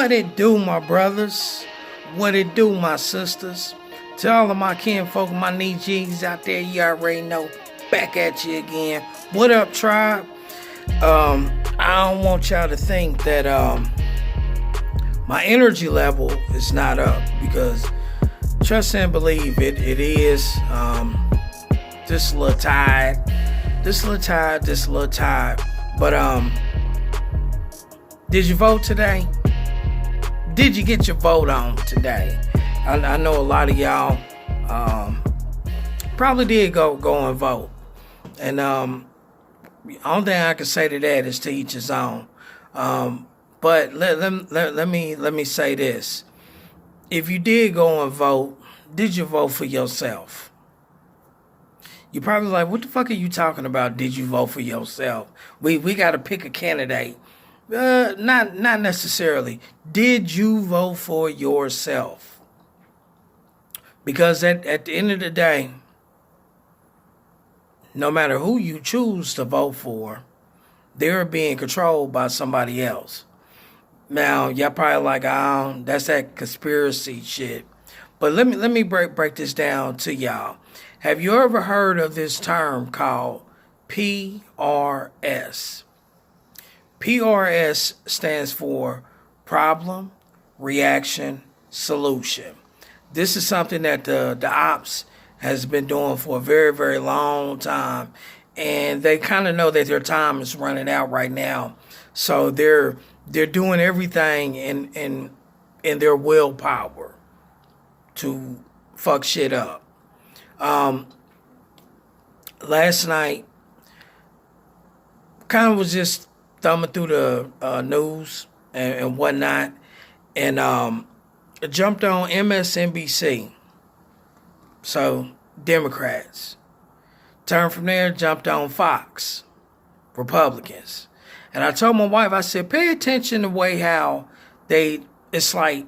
What it do, my brothers? What it do, my sisters? To all of my kinfolk, my knee G's out there, you already know. Back at you again. What up, tribe? I don't want y'all to think that my energy level is not up, because trust and believe it is. Just a little tired. But did you vote today? Did you get your vote on today? I know a lot of y'all probably did go and vote. And the only thing I can say to that is to each his own. But let me say this. If you did go and vote, did you vote for yourself? You're probably like, what the fuck are you talking about? Did you vote for yourself? We got to pick a candidate. Not necessarily. Did you vote for yourself? Because at the end of the day, no matter who you choose to vote for, they're being controlled by somebody else. Now, y'all probably like, that's that conspiracy shit. But let me break this down to y'all. Have you ever heard of this term called PRS? PRS stands for problem, reaction, solution. This is something that the ops has been doing for a very, very long time. And they kind of know that their time is running out right now. So they're doing everything in their willpower to fuck shit up. Last night, kind of was just thumbing through the news and whatnot, and jumped on MSNBC. So, Democrats. Turned from there, jumped on Fox, Republicans. And I told my wife, I said, pay attention to the way how it's like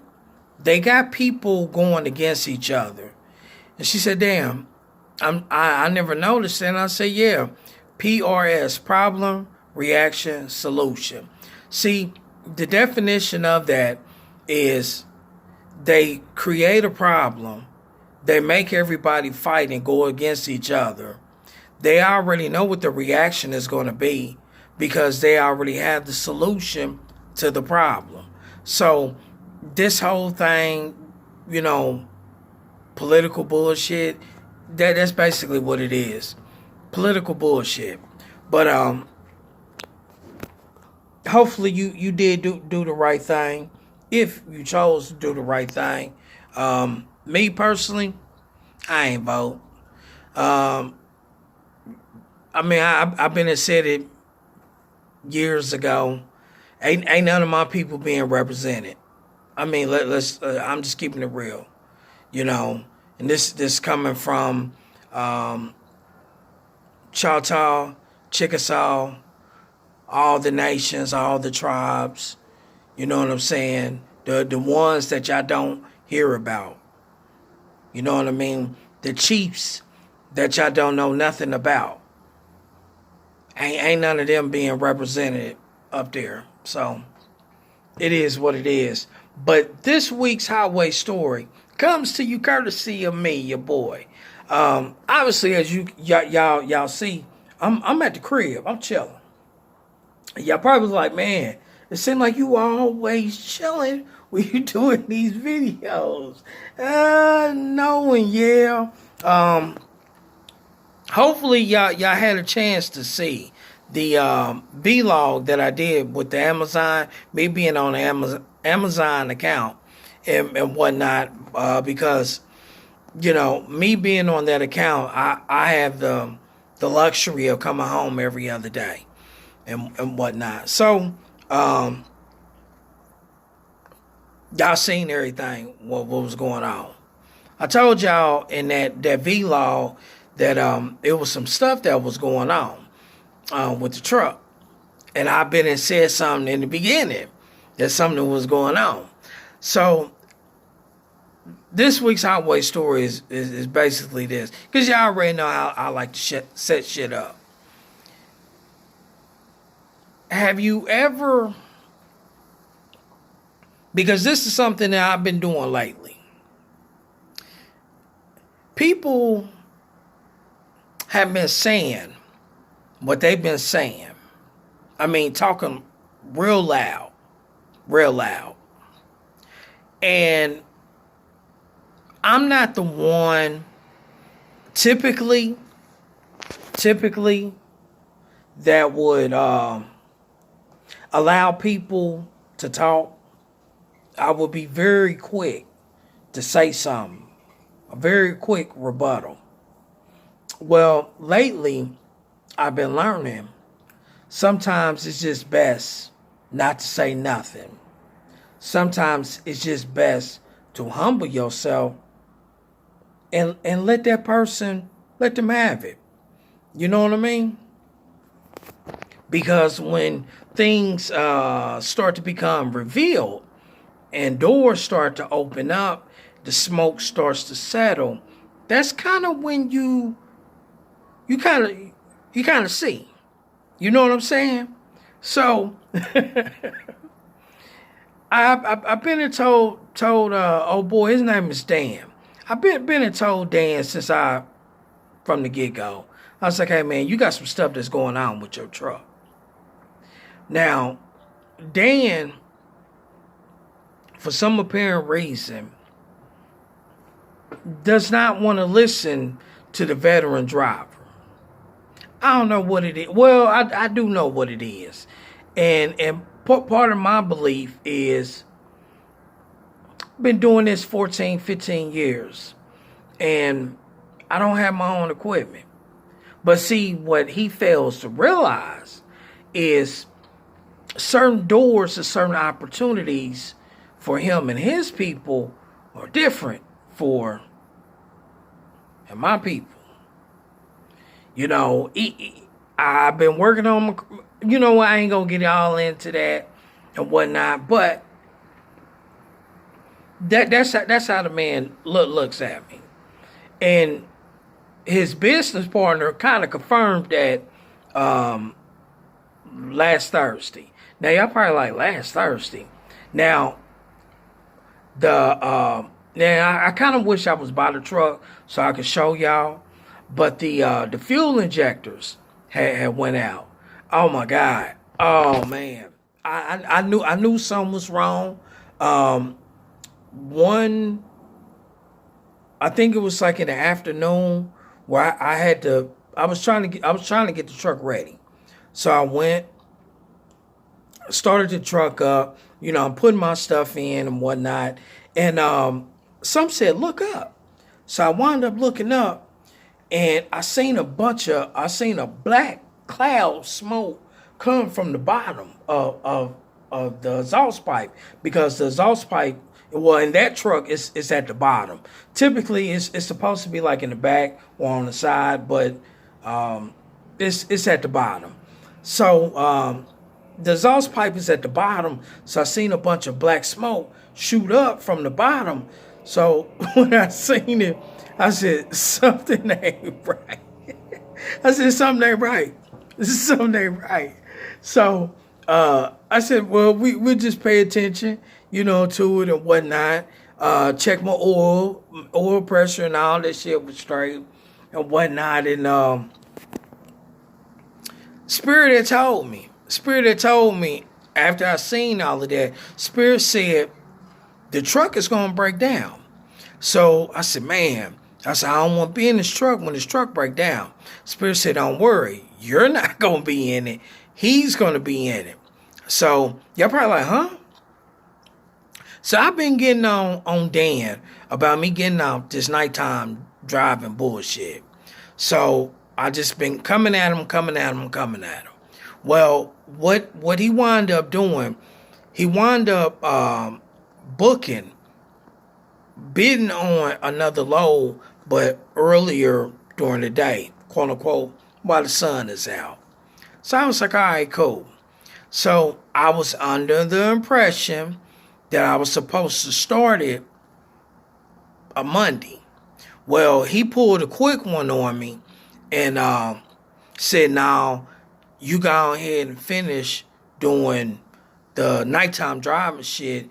they got people going against each other. And she said, damn, I never noticed. And I said, yeah, PRS, problem, reaction, solution. See, the definition of that is they create a problem. They make everybody fight and go against each other. They already know what the reaction is going to be because they already have the solution to the problem. So this whole thing, political bullshit, that's basically what it is. Political bullshit. But hopefully you did do the right thing if you chose to do the right thing. Me personally, I ain't vote. I've been and said it years ago. Ain't none of my people being represented. Let's. I'm just keeping it real, And this coming from Choctaw, Chickasaw, all the nations, all the tribes. You know what I'm saying? The ones that y'all don't hear about. You know what I mean? The chiefs that y'all don't know nothing about. Ain't none of them being represented up there. So it is what it is. But this week's highway story comes to you courtesy of me, your boy. Obviously, as y'all see, I'm at the crib. I'm chilling. Y'all probably like, man, it seems like you always chilling when you doing these videos. No and yeah. Hopefully y'all had a chance to see the vlog that I did with the Amazon, me being on the Amazon account and whatnot, because me being on that account, I have the luxury of coming home every other day and whatnot. So y'all seen everything what was going on. I told y'all in that vlog that it was some stuff that was going on with the truck. And I've been and said something in the beginning that something was going on. So this week's highway story is basically this. Because y'all already know how I like to set shit up. Have you ever because this is something that I've been doing lately. People have been saying what they've been saying. I mean, talking real loud, real loud. And I'm not the one typically that would allow people to talk. I would be very quick to say something, a very quick rebuttal. Well, lately, I've been learning sometimes it's just best not to say nothing. Sometimes it's just best to humble yourself and let that person, let them have it. You know what I mean? Because when things start to become revealed and doors start to open up, the smoke starts to settle, that's kind of when you kind of see. You know what I'm saying? So I've been told oh boy, his name is Dan. I've been told Dan since from the get-go. I was like, hey man, you got some stuff that's going on with your truck. Now, Dan, for some apparent reason, does not want to listen to the veteran driver. I don't know what it is. Well, I do know what it is. And part of my belief is I've been doing this 14, 15 years. And I don't have my own equipment. But see, what he fails to realize is certain doors and certain opportunities for him and his people are different for and my people. You know, I've been working on, I ain't going to get all into that and whatnot, but that's how the man looks at me. And his business partner kind of confirmed that last Thursday. Now, y'all probably like, last Thursday. Now, I kind of wish I was by the truck so I could show y'all. But the fuel injectors had went out. Oh my God. Oh man. I knew something was wrong. I think it was like in the afternoon where I was trying to get the truck ready. So I went, started the truck up, I'm putting my stuff in and whatnot. And some said, look up. So I wound up looking up and I seen a black cloud smoke come from the bottom of the exhaust pipe, because the exhaust pipe, well, in that truck, it's at the bottom. Typically, it's supposed to be like in the back or on the side, but it's at the bottom. So the exhaust pipe is at the bottom. So I seen a bunch of black smoke shoot up from the bottom. So when I seen it, I said, something ain't right. I said, something ain't right. Something ain't right. So I said, well, we'll just pay attention, to it and whatnot. Check my oil pressure and all that shit was straight and whatnot. And Spirit had told me after I seen all of that, Spirit said, the truck is going to break down. So I said, man, I don't want to be in this truck when this truck break down. Spirit said, don't worry. You're not going to be in it. He's going to be in it. So y'all probably like, huh? So I've been getting on Dan about me getting out this nighttime driving bullshit. So I just been coming at him. Well, what he wound up doing, he wound up bidding on another load, but earlier during the day, quote unquote, while the sun is out. So I was like, all right, cool. So I was under the impression that I was supposed to start it a Monday. Well, he pulled a quick one on me and said, now you go ahead and finish doing the nighttime driving shit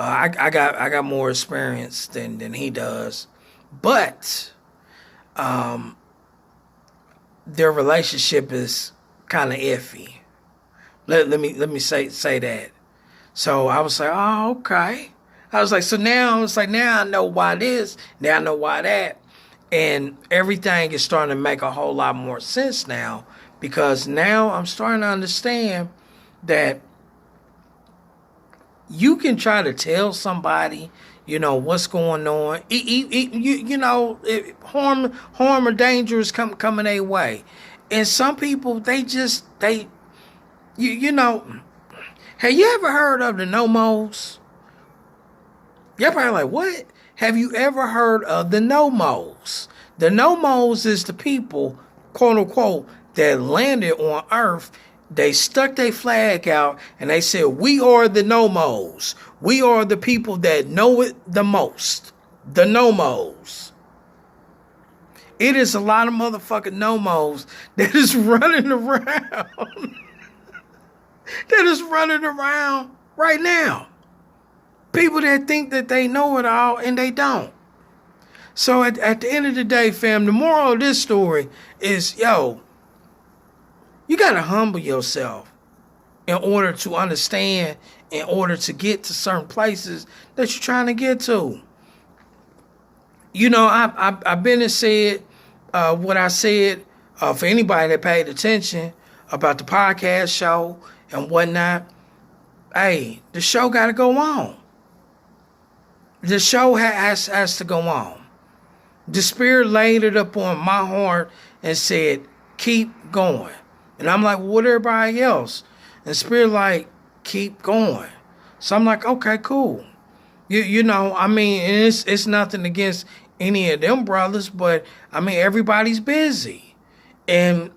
I got more experience than he does, but their relationship is kind of iffy. Let me say that. So I was like, oh, okay. I was like, so now it's like, now I know why this, now I know why that. And everything is starting to make a whole lot more sense now, because now I'm starting to understand that you can try to tell somebody, what's going on. Harm or danger is coming their way. And some people, have you ever heard of the nomos? You're probably like, what? Have you ever heard of the nomos? The nomos is the people, quote unquote, that landed on Earth. They stuck their flag out and they said, we are the nomos. We are the people that know it the most. The nomos. It is a lot of motherfucking nomos that is running around. That is running around right now. People that think that they know it all and they don't. So at the end of the day, fam, the moral of this story is, you got to humble yourself in order to understand, in order to get to certain places that you're trying to get to. I've been and said what I said for anybody that paid attention about the podcast show and whatnot. Hey, the show got to go on. The show has to go on. The Spirit laid it up on my heart and said, keep going. And I'm like, well, what everybody else? And Spirit like, keep going. So I'm like, okay, cool. It's nothing against any of them brothers, but everybody's busy. And,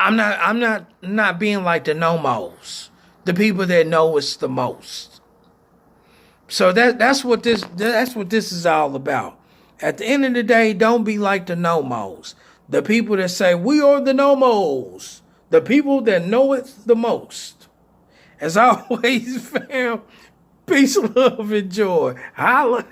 I'm not being like the nomos, the people that know us the most. So that's what this is all about. At the end of the day, don't be like the nomos, the people that say we are the nomos, the people that know it the most. As always, fam, peace, love, and joy. Holla.